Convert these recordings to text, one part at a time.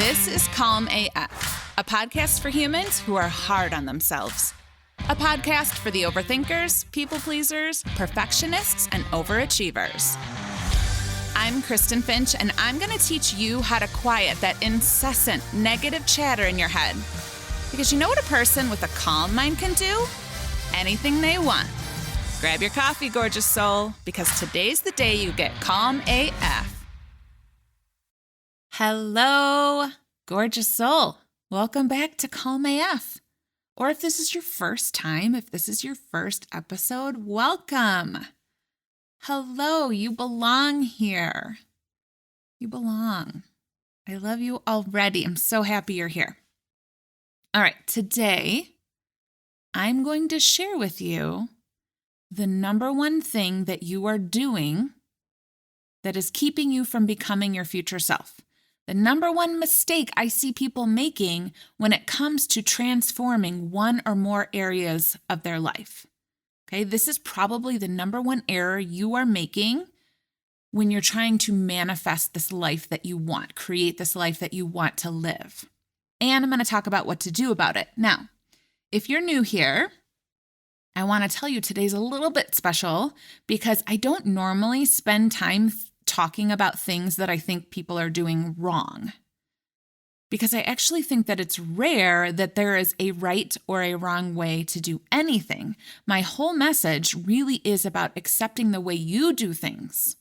This is Calm AF, a podcast for humans who are hard on themselves. A podcast for the overthinkers, people pleasers, perfectionists, and overachievers. I'm Kristen Finch, and I'm going to teach you how to quiet that incessant negative chatter in your head. Because you know what a person with a calm mind can do? Anything they want. Grab your coffee, gorgeous soul, because today's the day you get Calm AF. Hello, gorgeous soul. Welcome back to Calm AF. Or if this is your first time, if this is your first episode, welcome. Hello, you belong here. You belong. I love you already. I'm so happy you're here. All right, today I'm going to share with you the number one thing that you are doing that is keeping you from becoming your future self. The number one mistake I see people making when it comes to transforming one or more areas of their life. Okay, this is probably the number one error you are making when you're trying to manifest this life that you want, create this life that you want to live. And I'm going to talk about what to do about it. Now, if you're new here, I want to tell you today's a little bit special because I don't normally spend time talking about things that I think people are doing wrong. Because I actually think that it's rare that there is a right or a wrong way to do anything. My whole message really is about accepting the way you do things.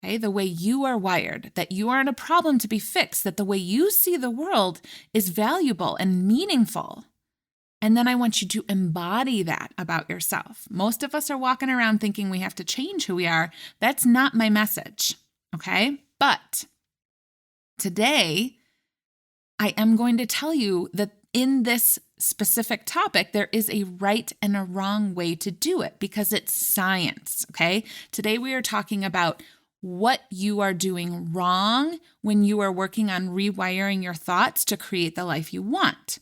Okay, the way you are wired, that you aren't a problem to be fixed, that the way you see the world is valuable and meaningful. And then I want you to embody that about yourself. Most of us are walking around thinking we have to change who we are. That's not my message, okay? But today, I am going to tell you that in this specific topic, there is a right and a wrong way to do it because it's science, okay? Today, we are talking about what you are doing wrong when you are working on rewiring your thoughts to create the life you want,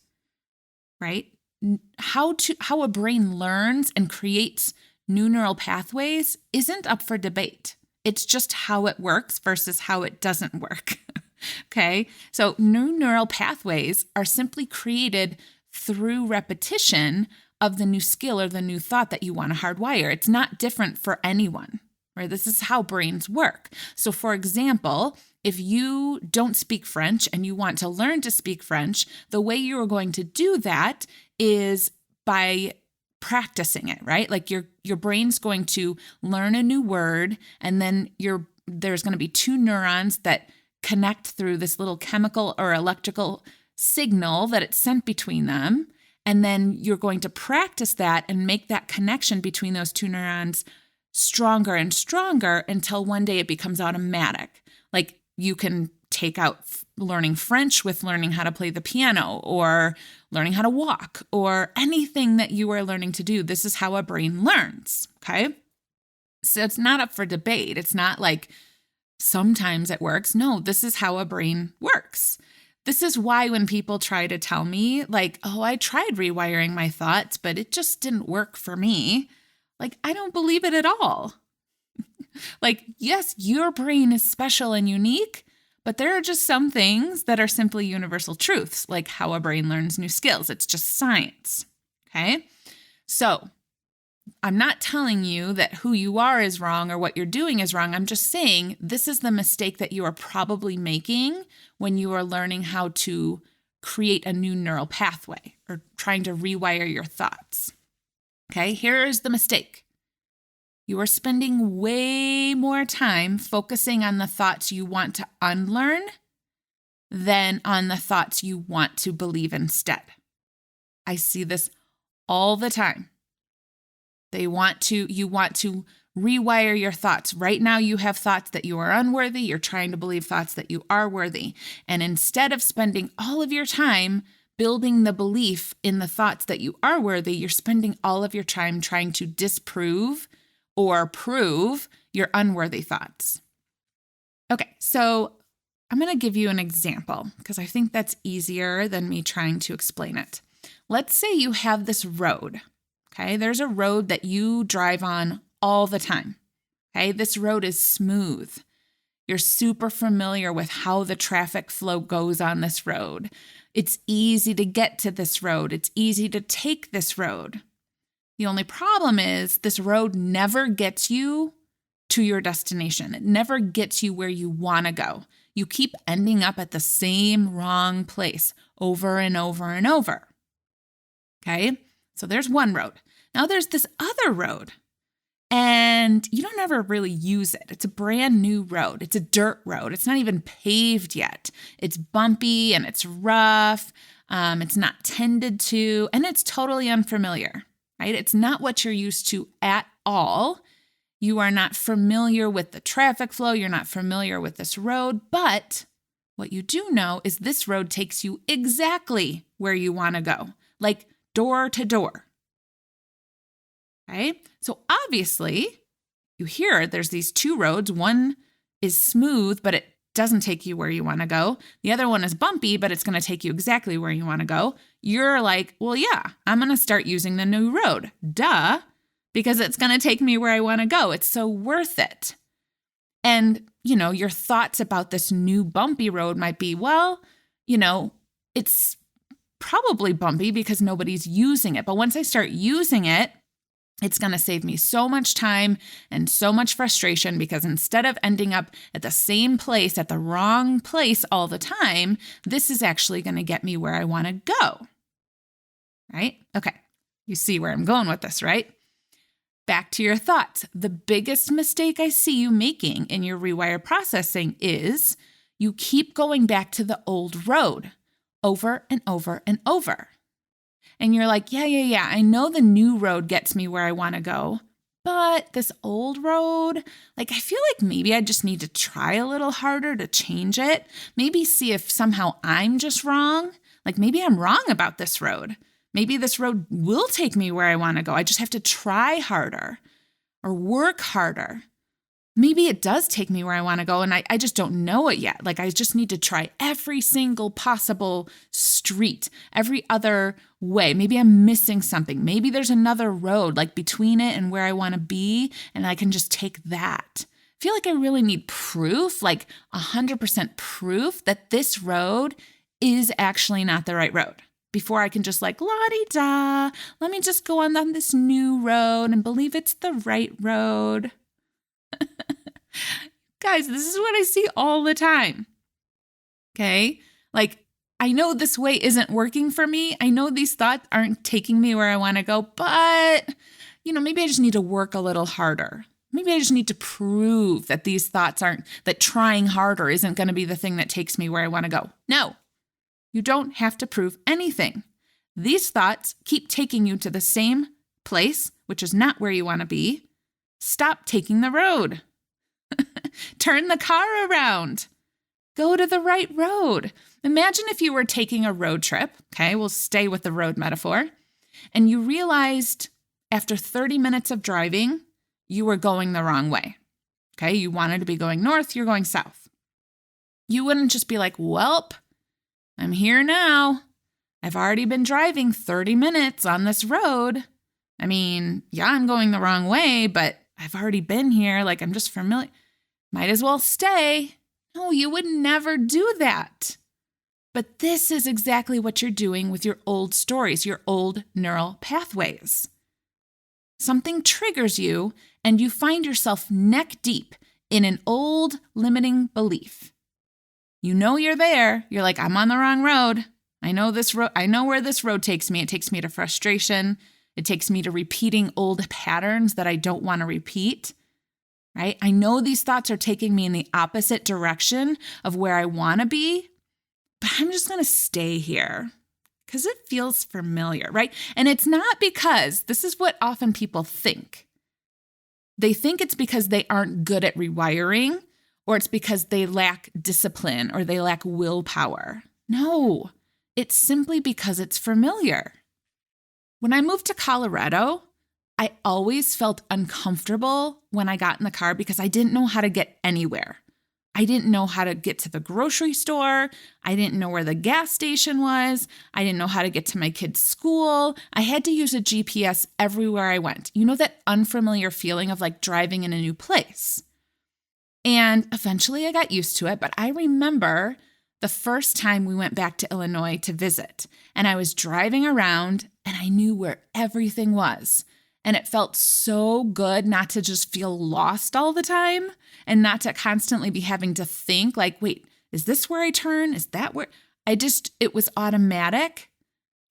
right? How a brain learns and creates new neural pathways isn't up for debate. It's just how it works versus how it doesn't work. Okay? So new neural pathways are simply created through repetition of the new skill or the new thought that you want to hardwire. It's not different for anyone, right? This is how brains work. So for example, if you don't speak French and you want to learn to speak French, the way you are going to do that is by practicing it, right? Like your brain's going to learn a new word, and then there's going to be two neurons that connect through this little chemical or electrical signal that it's sent between them. And then you're going to practice that and make that connection between those two neurons stronger and stronger until one day it becomes automatic. Like you can take out learning French with learning how to play the piano or learning how to walk or anything that you are learning to do. This is how a brain learns, okay? So it's not up for debate. It's not like sometimes it works. No, this is how a brain works. This is why when people try to tell me like, oh, I tried rewiring my thoughts, but it just didn't work for me. Like, I don't believe it at all. Like, yes, your brain is special and unique, but there are just some things that are simply universal truths, like how a brain learns new skills. It's just science, okay? So I'm not telling you that who you are is wrong or what you're doing is wrong. I'm just saying this is the mistake that you are probably making when you are learning how to create a new neural pathway or trying to rewire your thoughts. Okay, here is the mistake. You are spending way more time focusing on the thoughts you want to unlearn than on the thoughts you want to believe instead. I see this all the time. You want to rewire your thoughts. Right now you have thoughts that you are unworthy. You're trying to believe thoughts that you are worthy. And instead of spending all of your time building the belief in the thoughts that you are worthy, you're spending all of your time trying to disprove or prove your unworthy thoughts. Okay, so I'm going to give you an example because I think that's easier than me trying to explain it. Let's say you have this road, okay? There's a road that you drive on all the time, okay? This road is smooth. You're super familiar with how the traffic flow goes on this road. It's easy to get to this road. It's easy to take this road. The only problem is this road never gets you to your destination. It never gets you where you want to go. You keep ending up at the same wrong place over and over and over. Okay? So there's one road. Now there's this other road, and you don't ever really use it. It's a brand new road. It's a dirt road. It's not even paved yet. It's bumpy and it's rough. It's not tended to, and it's totally unfamiliar, right? It's not what you're used to at all. You are not familiar with the traffic flow. You're not familiar with this road, but what you do know is this road takes you exactly where you want to go, like door to door. Okay? So obviously, you hear there's these two roads. One is smooth, but it doesn't take you where you want to go. The other one is bumpy, but it's going to take you exactly where you want to go. You're like, well, yeah, I'm going to start using the new road. Duh, because it's going to take me where I want to go. It's so worth it. And, your thoughts about this new bumpy road might be, well, it's probably bumpy because nobody's using it. But once I start using it, it's going to save me so much time and so much frustration because instead of ending up at the same place, at the wrong place all the time, this is actually going to get me where I want to go. Right? Okay. You see where I'm going with this, right? Back to your thoughts. The biggest mistake I see you making in your rewire processing is you keep going back to the old road over and over and over. And you're like, yeah, I know the new road gets me where I want to go, but this old road, I feel like maybe I just need to try a little harder to change it. Maybe see if somehow I'm just wrong. Maybe I'm wrong about this road. Maybe this road will take me where I want to go. I just have to try harder or work harder. Maybe it does take me where I want to go, and I just don't know it yet. I just need to try every single possible street, every other way. Maybe I'm missing something. Maybe there's another road, between it and where I want to be, and I can just take that. I feel like I really need proof, 100% proof that this road is actually not the right road before I can just la-di-da, let me just go on this new road and believe it's the right road. Guys, this is what I see all the time. Okay? I know this way isn't working for me. I know these thoughts aren't taking me where I want to go, but, maybe I just need to work a little harder. Maybe I just need to prove that these thoughts that trying harder isn't going to be the thing that takes me where I want to go. No, you don't have to prove anything. These thoughts keep taking you to the same place, which is not where you want to be. Stop taking the road. Turn the car around. Go to the right road. Imagine if you were taking a road trip. Okay, we'll stay with the road metaphor. And you realized after 30 minutes of driving, you were going the wrong way. Okay, you wanted to be going north, you're going south. You wouldn't just be like, welp, I'm here now. I've already been driving 30 minutes on this road. I mean, yeah, I'm going the wrong way, but I've already been here. I'm just familiar. Might as well stay. No, you would never do that. But this is exactly what you're doing with your old stories, your old neural pathways. Something triggers you and you find yourself neck deep in an old limiting belief. You know you're there. You're like, I'm on the wrong road. I know this road. I know where this road takes me. It takes me to frustration. It takes me to repeating old patterns that I don't want to repeat. Right? I know these thoughts are taking me in the opposite direction of where I want to be, but I'm just going to stay here because it feels familiar, right? And it's not because, this is what often people think. They think it's because they aren't good at rewiring, or it's because they lack discipline or they lack willpower. No, it's simply because it's familiar. When I moved to Colorado, I always felt uncomfortable when I got in the car because I didn't know how to get anywhere. I didn't know how to get to the grocery store. I didn't know where the gas station was. I didn't know how to get to my kids' school. I had to use a GPS everywhere I went. You know that unfamiliar feeling of driving in a new place. And eventually I got used to it, but I remember the first time we went back to Illinois to visit, and I was driving around and I knew where everything was. And it felt so good not to just feel lost all the time and not to constantly be having to think like, wait, is this where I turn? Is that where? It was automatic.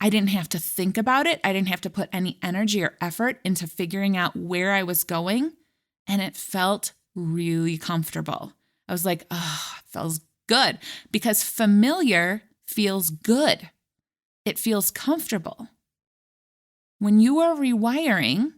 I didn't have to think about it. I didn't have to put any energy or effort into figuring out where I was going. And it felt really comfortable. I was like, oh, it feels good because familiar feels good. It feels comfortable. When you are rewiring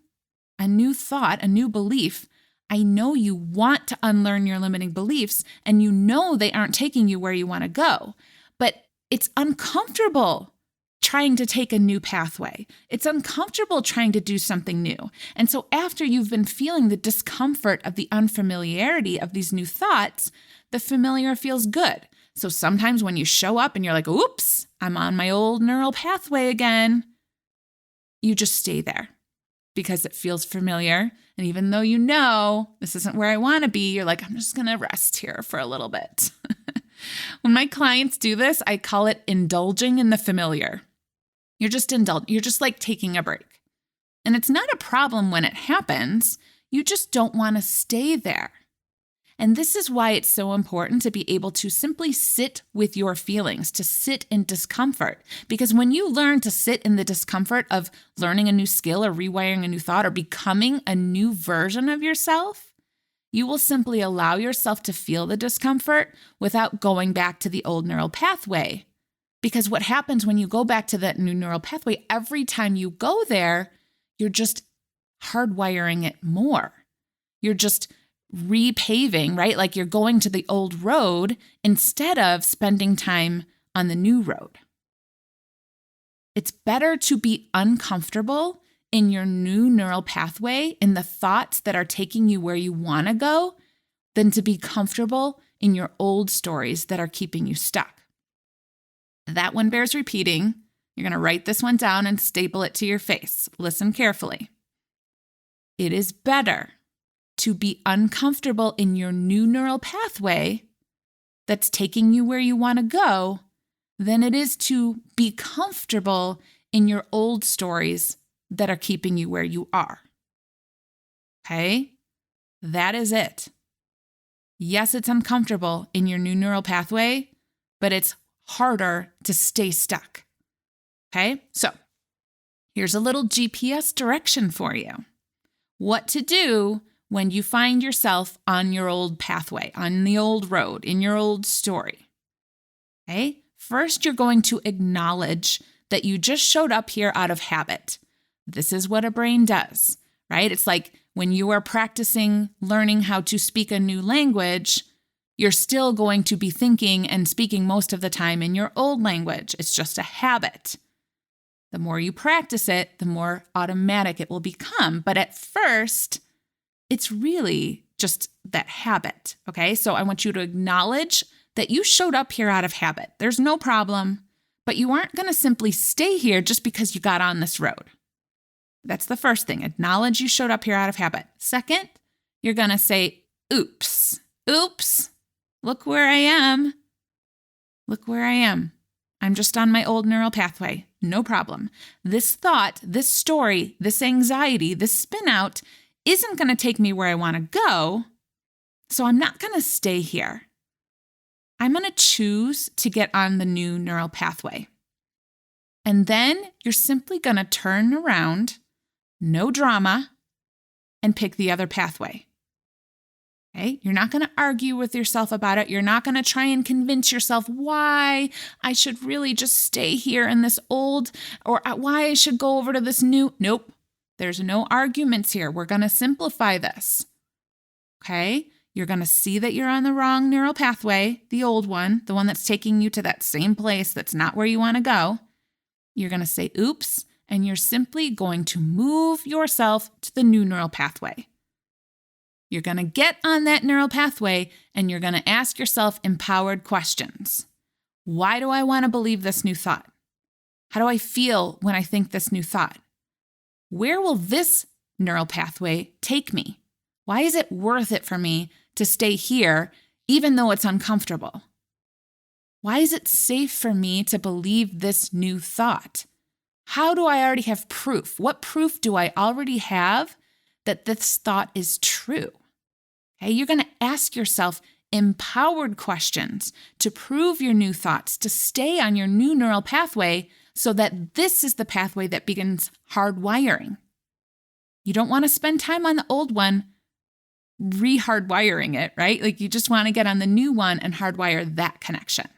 a new thought, a new belief, I know you want to unlearn your limiting beliefs and you know they aren't taking you where you want to go, but it's uncomfortable trying to take a new pathway. It's uncomfortable trying to do something new. And so after you've been feeling the discomfort of the unfamiliarity of these new thoughts, the familiar feels good. So sometimes when you show up and you're like, oops, I'm on my old neural pathway again, you just stay there because it feels familiar. And even though you know this isn't where I want to be, you're like, I'm just going to rest here for a little bit. When my clients do this, I call it indulging in the familiar. You're just like taking a break. And it's not a problem when it happens. You just don't want to stay there. And this is why it's so important to be able to simply sit with your feelings, to sit in discomfort. Because when you learn to sit in the discomfort of learning a new skill or rewiring a new thought or becoming a new version of yourself, you will simply allow yourself to feel the discomfort without going back to the old neural pathway. Because what happens when you go back to that new neural pathway, every time you go there, you're just hardwiring it more. You're just repaving, right? Like you're going to the old road instead of spending time on the new road. It's better to be uncomfortable in your new neural pathway, in the thoughts that are taking you where you want to go, than to be comfortable in your old stories that are keeping you stuck. That one bears repeating. You're going to write this one down and staple it to your face. Listen carefully. It is better to be uncomfortable in your new neural pathway that's taking you where you want to go than it is to be comfortable in your old stories that are keeping you where you are. Okay? That is it. Yes, it's uncomfortable in your new neural pathway, but it's harder to stay stuck. Okay? So here's a little GPS direction for you. What to do when you find yourself on your old pathway, on the old road, in your old story. Okay? First, you're going to acknowledge that you just showed up here out of habit. This is what a brain does, right? It's like when you are practicing learning how to speak a new language, you're still going to be thinking and speaking most of the time in your old language. It's just a habit. The more you practice it, the more automatic it will become. But at first, it's really just that habit, okay? So I want you to acknowledge that you showed up here out of habit. There's no problem, but you aren't going to simply stay here just because you got on this road. That's the first thing. Acknowledge you showed up here out of habit. Second, you're going to say, oops, look where I am. Look where I am. I'm just on my old neural pathway. No problem. This thought, this story, this anxiety, this spin out isn't going to take me where I want to go, so I'm not going to stay here. I'm going to choose to get on the new neural pathway. And then you're simply going to turn around, no drama, and pick the other pathway. Okay? You're not going to argue with yourself about it. You're not going to try and convince yourself why I should really just stay here in this old, or why I should go over to this new. Nope. There's no arguments here. We're going to simplify this. Okay? You're going to see that you're on the wrong neural pathway, the old one, the one that's taking you to that same place that's not where you want to go. You're going to say, oops, and you're simply going to move yourself to the new neural pathway. You're going to get on that neural pathway and you're going to ask yourself empowered questions. Why do I want to believe this new thought? How do I feel when I think this new thought? Where will this neural pathway take me? Why is it worth it for me to stay here, even though it's uncomfortable? Why is it safe for me to believe this new thought? How do I already have proof? What proof do I already have that this thought is true? Okay, you're going to ask yourself empowered questions to prove your new thoughts, to stay on your new neural pathway so that this is the pathway that begins hardwiring. You don't want to spend time on the old one re-hardwiring it, right? Like you just want to get on the new one and hardwire that connection.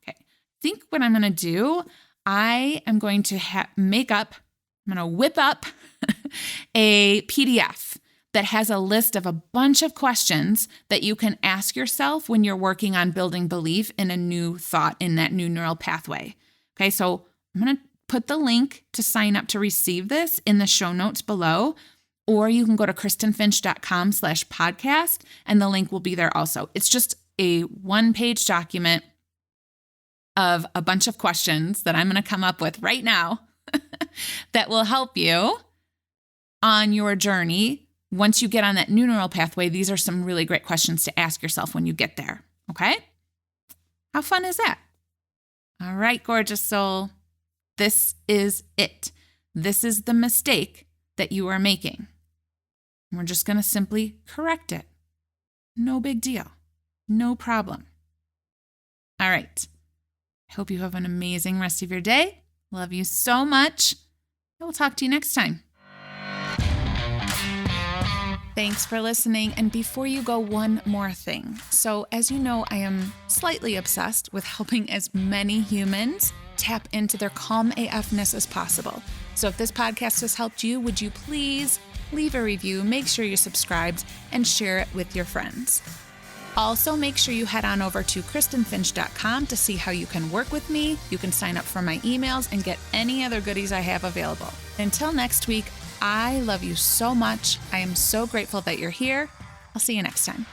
Okay, I think what I'm going to do, I am going to whip up a PDF that has a list of a bunch of questions that you can ask yourself when you're working on building belief in a new thought in that new neural pathway. Okay, so I'm going to put the link to sign up to receive this in the show notes below, or you can go to kristenfinch.com/podcast and the link will be there also. It's just a one-page document of a bunch of questions that I'm going to come up with right now that will help you on your journey. Once you get on that new neural pathway, these are some really great questions to ask yourself when you get there, okay? How fun is that? All right, gorgeous soul. This is it. This is the mistake that you are making. We're just going to simply correct it. No big deal. No problem. All right. I hope you have an amazing rest of your day. Love you so much. I will talk to you next time. Thanks for listening. And before you go, one more thing. So as you know, I am slightly obsessed with helping as many humans tap into their calm AFness as possible. So if this podcast has helped you, would you please leave a review, make sure you're subscribed, and share it with your friends. Also, make sure you head on over to kristenfinch.com to see how you can work with me. You can sign up for my emails and get any other goodies I have available. Until next week, I love you so much. I am so grateful that you're here. I'll see you next time.